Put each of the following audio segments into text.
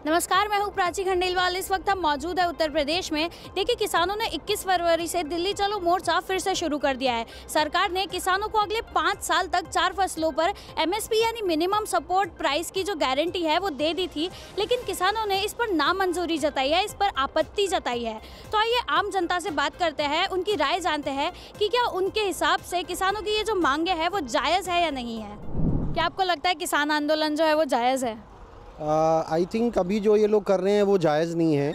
नमस्कार, मैं हूँ प्राची खंडेलवाल। इस वक्त हम मौजूद है उत्तर प्रदेश में। देखिए, किसानों ने 21 फरवरी से दिल्ली चलो मोर्चा फिर से शुरू कर दिया है। सरकार ने किसानों को अगले 5 साल तक 4 फसलों पर MSP यानी मिनिमम सपोर्ट प्राइस की जो गारंटी है वो दे दी थी, लेकिन किसानों ने इस पर नामंजूरी जताई है, इस पर आपत्ति जताई है। तो आइए आम जनता से बात करते हैं, उनकी राय जानते हैं कि क्या उनके हिसाब से किसानों की ये जो मांगे है वो जायज़ है या नहीं है। क्या आपको लगता है किसान आंदोलन जो है वो जायज़ है? आई थिंक अभी जो ये लोग कर रहे हैं वो जायज़ नहीं है।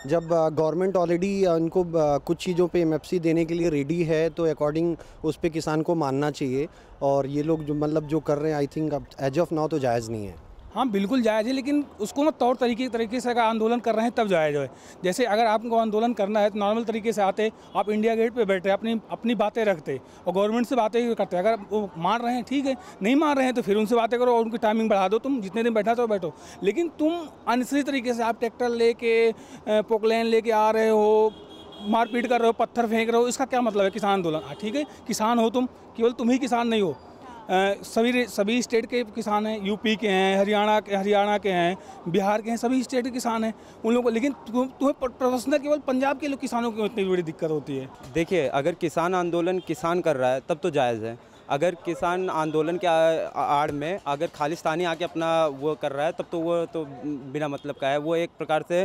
जब गवर्नमेंट ऑलरेडी उनको कुछ चीज़ों पे MSP देने के लिए रेडी है तो अकॉर्डिंग उस पे किसान को मानना चाहिए। और ये लोग जो कर रहे हैं आई थिंक अब एज ऑफ नाउ तो जायज़ नहीं है। हाँ बिल्कुल जायज़ है, लेकिन उसको ना तौर तरीके से अगर आंदोलन कर रहे हैं तब जायज़ है। जैसे अगर आपको आंदोलन करना है तो नॉर्मल तरीके से आते, आप इंडिया गेट पे बैठे अपनी बातें रखते और गवर्नमेंट से बातें करते। अगर वो मान रहे हैं ठीक है, नहीं मान रहे हैं तो फिर उनसे बातें करो और उनकी टाइमिंग बढ़ा दो। तुम जितने दिन बैठा तो बैठो, लेकिन तुम अनसरी तरीके से आप ट्रैक्टर लेके पोकलैन लेके आ रहे हो, मारपीट कर रहे हो, पत्थर फेंक रहे हो, इसका क्या मतलब है? किसान आंदोलन ठीक है, किसान हो तुम, केवल तुम ही किसान नहीं हो, सभी स्टेट के किसान हैं, यूपी के हैं, हरियाणा के हैं, बिहार के हैं, सभी स्टेट के किसान हैं उन लोगों को। लेकिन तुम्हें प्रोफेशनल केवल पंजाब के लोग किसानों को इतनी बड़ी दिक्कत होती है। देखिए, अगर किसान आंदोलन किसान कर रहा है तब तो जायज़ है। अगर किसान आंदोलन के आड़ में अगर खालिस्तानी आके अपना वो कर रहा है तब तो वो तो बिना मतलब का है। वो एक प्रकार से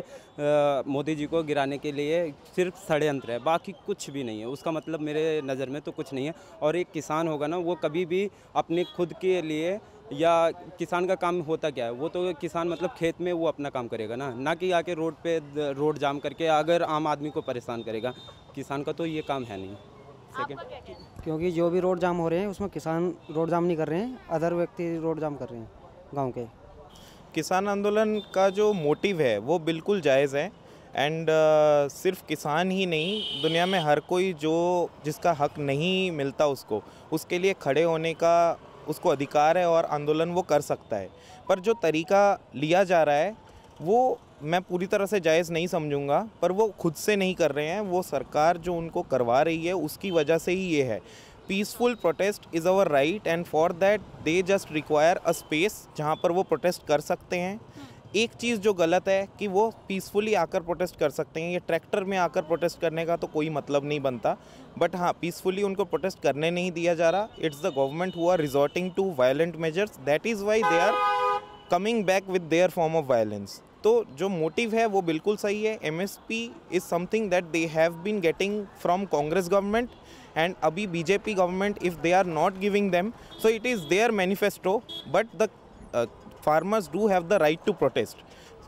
मोदी जी को गिराने के लिए सिर्फ षड्यंत्र है, बाकी कुछ भी नहीं है। उसका मतलब मेरे नज़र में तो कुछ नहीं है। और एक किसान होगा ना, वो कभी भी अपने खुद के लिए, या किसान का काम होता क्या है, वो तो किसान मतलब खेत में वो अपना काम करेगा ना कि आके रोड पे रोड जाम करके अगर आम आदमी को परेशान करेगा। किसान का तो ये काम है नहीं। क्योंकि जो भी रोड जाम हो रहे हैं उसमें किसान रोड जाम नहीं कर रहे हैं, अदर व्यक्ति रोड जाम कर रहे हैं गांव के। किसान आंदोलन का जो मोटिव है वो बिल्कुल जायज़ है। एंड सिर्फ किसान ही नहीं, दुनिया में हर कोई जो जिसका हक नहीं मिलता उसके लिए खड़े होने का उसको अधिकार है और आंदोलन वो कर सकता है। पर जो तरीका लिया जा रहा है वो मैं पूरी तरह से जायज़ नहीं समझूंगा। पर वो खुद से नहीं कर रहे हैं, वो सरकार जो उनको करवा रही है उसकी वजह से ही ये है। Peaceful protest is our right and for that they just require a space जहाँ पर वो प्रोटेस्ट कर सकते हैं। एक चीज़ जो गलत है कि वो पीसफुली आकर प्रोटेस्ट कर सकते हैं, ये ट्रैक्टर में आकर प्रोटेस्ट करने का तो कोई मतलब नहीं बनता। बट हाँ, पीसफुली उनको प्रोटेस्ट करने नहीं दिया जा रहा। It's the government who are resorting to violent measures, that is why they are coming back with their form of violence. तो जो मोटिव है वो बिल्कुल सही है। MSP is something that they have been getting from Congress government and अभी BJP government, if they are not giving them so it is their manifesto. But the farmers do have the right to protest.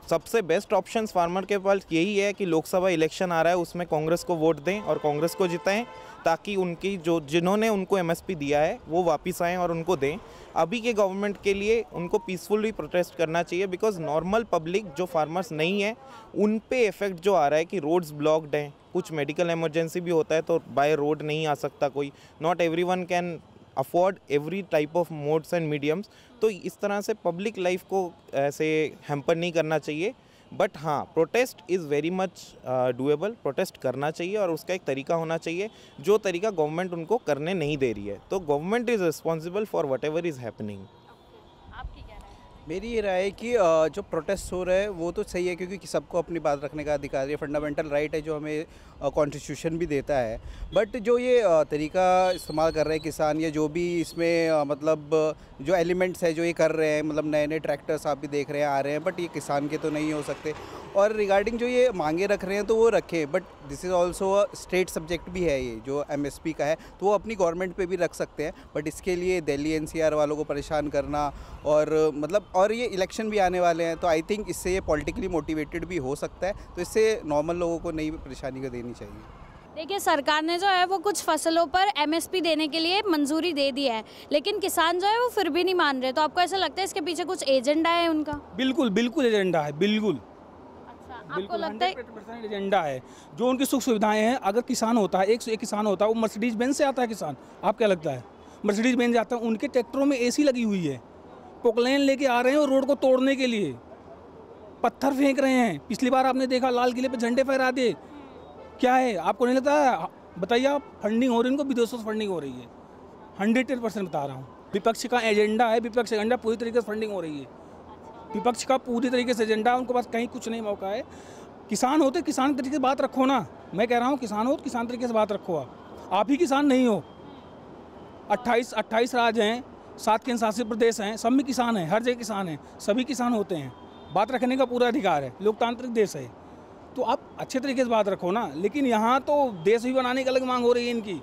सबसे best option farmer के पास यही है कि Lok Sabha election आ रहा है, उसमें कांग्रेस को वोट दें और कांग्रेस को जिताएं, ताकि उनकी जिन्होंने उनको MSP दिया है वो वापस आएँ और उनको दें। अभी के गवर्नमेंट के लिए उनको पीसफुली प्रोटेस्ट करना चाहिए, बिकॉज नॉर्मल पब्लिक जो फार्मर्स नहीं है उन पे इफेक्ट जो आ रहा है कि रोड्स ब्लॉक्ड हैं, कुछ मेडिकल इमरजेंसी भी होता है तो बाय रोड नहीं आ सकता कोई। Not everyone can afford every type of modes and mediums. तो इस तरह से पब्लिक लाइफ को ऐसे हैम्पर नहीं करना चाहिए। बट हाँ, protest is very much doable. Protest करना चाहिए और उसका एक तरीका होना चाहिए, जो तरीका गवर्नमेंट उनको करने नहीं दे रही है। तो government is responsible for what ever is happening. मेरी ये राय है कि जो प्रोटेस्ट हो रहा है वो तो सही है, क्योंकि सबको अपनी बात रखने का अधिकार है, फंडामेंटल राइट है जो हमें कॉन्स्टिट्यूशन भी देता है। बट जो ये तरीका इस्तेमाल कर रहे हैं किसान, या जो भी इसमें मतलब जो एलिमेंट्स है जो ये कर रहे हैं, मतलब नए नए ट्रैक्टर्स आप भी देख रहे हैं आ रहे हैं, बट ये किसान के तो नहीं हो सकते। और रिगार्डिंग जो ये मांगे रख रहे हैं तो वो रखें, but this is also state subject भी है। ये जो MSP का है तो वो अपनी गवर्नमेंट पे भी रख सकते हैं, बट इसके लिए दिल्ली NCR वालों को परेशान करना और मतलब, और ये इलेक्शन भी आने वाले हैं तो आई थिंक इससे ये पॉलिटिकली मोटिवेटेड भी हो सकता है, तो इससे नॉर्मल लोगों को नई परेशानी को देनी चाहिए। देखिए, सरकार ने जो है वो कुछ फसलों पर MSP देने के लिए मंजूरी दे दी है, लेकिन किसान जो है वो फिर भी नहीं मान रहे। तो आपको ऐसा लगता है इसके पीछे कुछ एजेंडा है उनका? बिल्कुल एजेंडा है, बिल्कुल। आपको लगता है 100% एजेंडा है जो उनकी सुख सुविधाएं हैं। अगर किसान होता है, एक किसान होता है, वो मर्सिडीज बेंज से आता है किसान, आप क्या लगता है? मर्सिडीज बेंज आता है, उनके ट्रैक्टरों में AC लगी हुई है, पोकलैन लेके आ रहे हैं और रोड को तोड़ने के लिए पत्थर फेंक रहे हैं। पिछली बार आपने देखा लाल किले पे झंडे फहरा दिए। क्या है, आपको नहीं लगता है? बताइए आप, फंडिंग हो रही है, उनको विदेशों से फंडिंग हो रही है। 110% बता रहा हूँ। विपक्ष का एजेंडा है, विपक्ष एजेंडा पूरी तरीके से फंडिंग हो रही है। विपक्ष का पूरी तरीके से एजेंडा, उनके पास कहीं कुछ नहीं मौका है। किसान होते किसान तरीके से बात रखो ना, मैं कह रहा हूँ किसान हो तो किसान तरीके से बात रखो। आप ही किसान नहीं हो, 28 राज्य हैं, 7 केंद्र शासित प्रदेश हैं, सब में किसान हैं, हर जगह किसान हैं, सभी किसान होते हैं, बात रखने का पूरा अधिकार है, लोकतांत्रिक देश है, तो आप अच्छे तरीके से बात रखो ना। लेकिन यहाँ तो देश भी बनाने की अलग मांग हो रही है इनकी,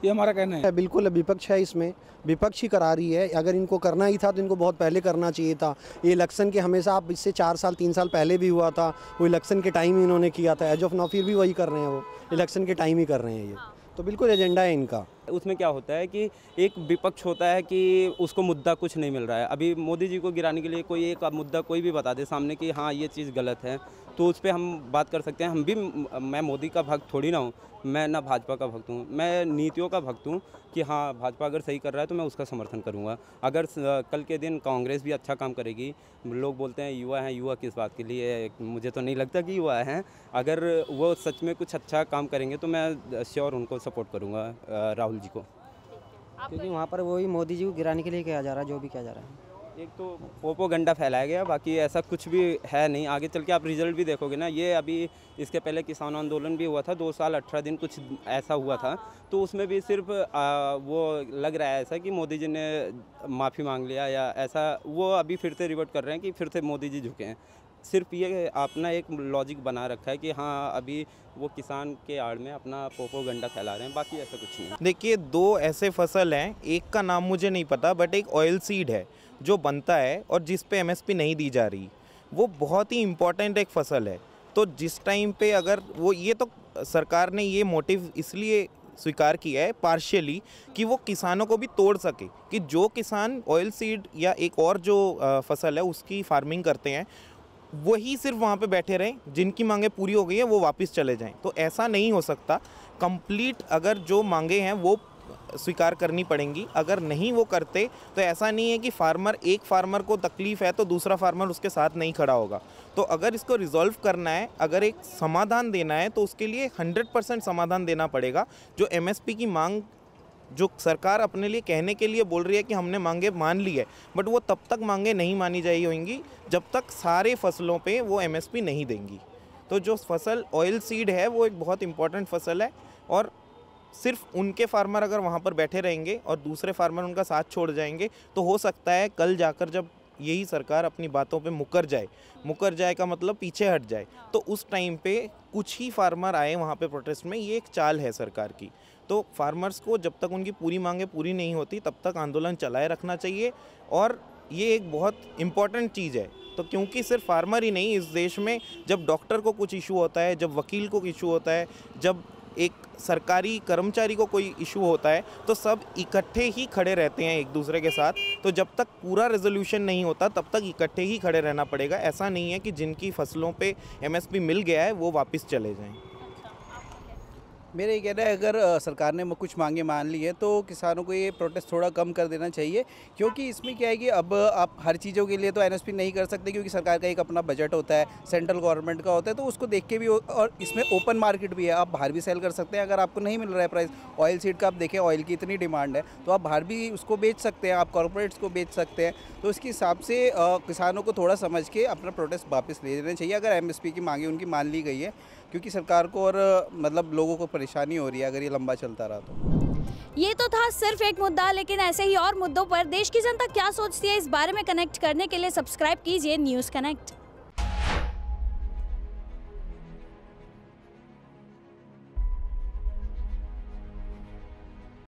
ये हमारा कहना है। बिल्कुल विपक्ष है, इसमें विपक्ष ही करा रही है। अगर इनको करना ही था तो इनको बहुत पहले करना चाहिए था। ये इलेक्शन के हमेशा, आप इससे 4 साल 3 साल पहले भी हुआ था, वो इलेक्शन के टाइम ही इन्होंने किया था। एज ऑफ नाउ फिर भी वही कर रहे हैं, वो इलेक्शन के टाइम ही कर रहे हैं। ये तो बिल्कुल एजेंडा है इनका। उसमें क्या होता है कि एक विपक्ष होता है कि उसको मुद्दा कुछ नहीं मिल रहा है। अभी मोदी जी को गिराने के लिए कोई एक मुद्दा कोई भी बता दे सामने कि हाँ ये चीज़ गलत है, तो उस पर हम बात कर सकते हैं। हम भी, मैं मोदी का भक्त थोड़ी ना हूँ, मैं ना भाजपा का भक्त हूँ, मैं नीतियों का भक्त हूँ कि हाँ भाजपा अगर सही कर रहा है तो मैं उसका समर्थन करूँगा। अगर कल के दिन कांग्रेस भी अच्छा काम करेगी, लोग बोलते हैं युवा हैं, युवा किस बात के लिए, मुझे तो नहीं लगता कि युवा हैं, अगर वो सच में कुछ अच्छा काम करेंगे तो मैं श्योर उनको सपोर्ट करूँगा, राहुल जी को। क्योंकि वहाँ पर वही मोदी जी को गिराने के लिए किया जा रहा है, जो भी किया जा रहा है। एक तो प्रोपोगंडा फैलाया गया, बाकी ऐसा कुछ भी है नहीं। आगे चल के आप रिजल्ट भी देखोगे ना, ये अभी इसके पहले किसान आंदोलन भी हुआ था, 2 साल 18 दिन कुछ ऐसा हुआ था, तो उसमें भी सिर्फ वो लग रहा है ऐसा कि मोदी जी ने माफ़ी मांग लिया या ऐसा, वो अभी फिर से रिवर्ट कर रहे हैं कि फिर से मोदी जी झुके हैं। सिर्फ ये अपना एक लॉजिक बना रखा है कि हाँ अभी वो किसान के आड़ में अपना प्रोपोगंडा फैला रहे हैं, बाकी ऐसा कुछ नहीं है। देखिए, 2 ऐसे फसल हैं, एक का नाम मुझे नहीं पता, बट एक ऑयल सीड है जो बनता है और जिस पे एमएसपी नहीं दी जा रही, वो बहुत ही इम्पॉर्टेंट एक फसल है। तो जिस टाइम पे अगर वो, ये तो सरकार ने ये मोटिव इसलिए स्वीकार किया है पार्शियली कि वो किसानों को भी तोड़ सके, कि जो किसान ऑयल सीड या एक और जो फसल है उसकी फार्मिंग करते हैं वही सिर्फ वहाँ पे बैठे रहें, जिनकी मांगें पूरी हो गई हैं वो वापस चले जाएं। तो ऐसा नहीं हो सकता। कंप्लीट अगर जो मांगें हैं वो स्वीकार करनी पड़ेंगी। अगर नहीं वो करते तो ऐसा नहीं है कि एक फार्मर को तकलीफ़ है तो दूसरा फार्मर उसके साथ नहीं खड़ा होगा। तो अगर इसको रिजॉल्व करना है, अगर एक समाधान देना है, तो उसके लिए 100% समाधान देना पड़ेगा। जो एमएसपी की मांग, जो सरकार अपने लिए कहने के लिए बोल रही है कि हमने मांगे मान ली है, बट वो तब तक मांगे नहीं मानी जाएंगी जब तक सारे फसलों पे वो एमएसपी नहीं देंगी। तो जो फसल ऑयल सीड है वो एक बहुत इंपॉर्टेंट फसल है, और सिर्फ उनके फार्मर अगर वहाँ पर बैठे रहेंगे और दूसरे फार्मर उनका साथ छोड़ जाएंगे तो हो सकता है कल जाकर जब यही सरकार अपनी बातों पे मुकर जाए का मतलब पीछे हट जाए, तो उस टाइम पे कुछ ही फार्मर आए वहाँ पे प्रोटेस्ट में। ये एक चाल है सरकार की। तो फार्मर्स को जब तक उनकी पूरी मांगें पूरी नहीं होती तब तक आंदोलन चलाए रखना चाहिए, और ये एक बहुत इम्पॉर्टेंट चीज़ है। तो क्योंकि सिर्फ फार्मर ही नहीं, इस देश में जब डॉक्टर को कुछ इशू होता है, जब वकील को इशू होता है, जब एक सरकारी कर्मचारी को कोई इशू होता है, तो सब इकट्ठे ही खड़े रहते हैं एक दूसरे के साथ। तो जब तक पूरा रेजोल्यूशन नहीं होता तब तक इकट्ठे ही खड़े रहना पड़ेगा। ऐसा नहीं है कि जिनकी फसलों पे एमएसपी मिल गया है वो वापस चले जाएं। मेरा ये कहना है, अगर सरकार ने कुछ मांगे मान ली है तो किसानों को ये प्रोटेस्ट थोड़ा कम कर देना चाहिए, क्योंकि इसमें क्या है कि अब आप हर चीज़ों के लिए तो एमएसपी नहीं कर सकते, क्योंकि सरकार का एक अपना बजट होता है, सेंट्रल गवर्नमेंट का होता है, तो उसको देख के भी, और इसमें ओपन मार्केट भी है, आप बाहर भी सेल कर सकते हैं। अगर आपको नहीं मिल रहा है प्राइस, ऑयल सीड का आप देखें, ऑयल की इतनी डिमांड है, तो आप बाहर भी उसको बेच सकते हैं, आप कॉर्पोरेट्स को बेच सकते हैं। तो इसके हिसाब से किसानों को थोड़ा समझ के अपना प्रोटेस्ट वापस ले लेना चाहिए, अगर एमएसपी की मांगे उनकी मान ली गई है, क्योंकि सरकार को और मतलब लोगों को परेशानी हो रही है अगर ये लंबा चलता रहा तो। ये तो था सिर्फ एक मुद्दा, लेकिन ऐसे ही और मुद्दों पर देश की जनता क्या सोचती है इस बारे में कनेक्ट करने के लिए सब्सक्राइब कीजिए न्यूज़ कनेक्ट।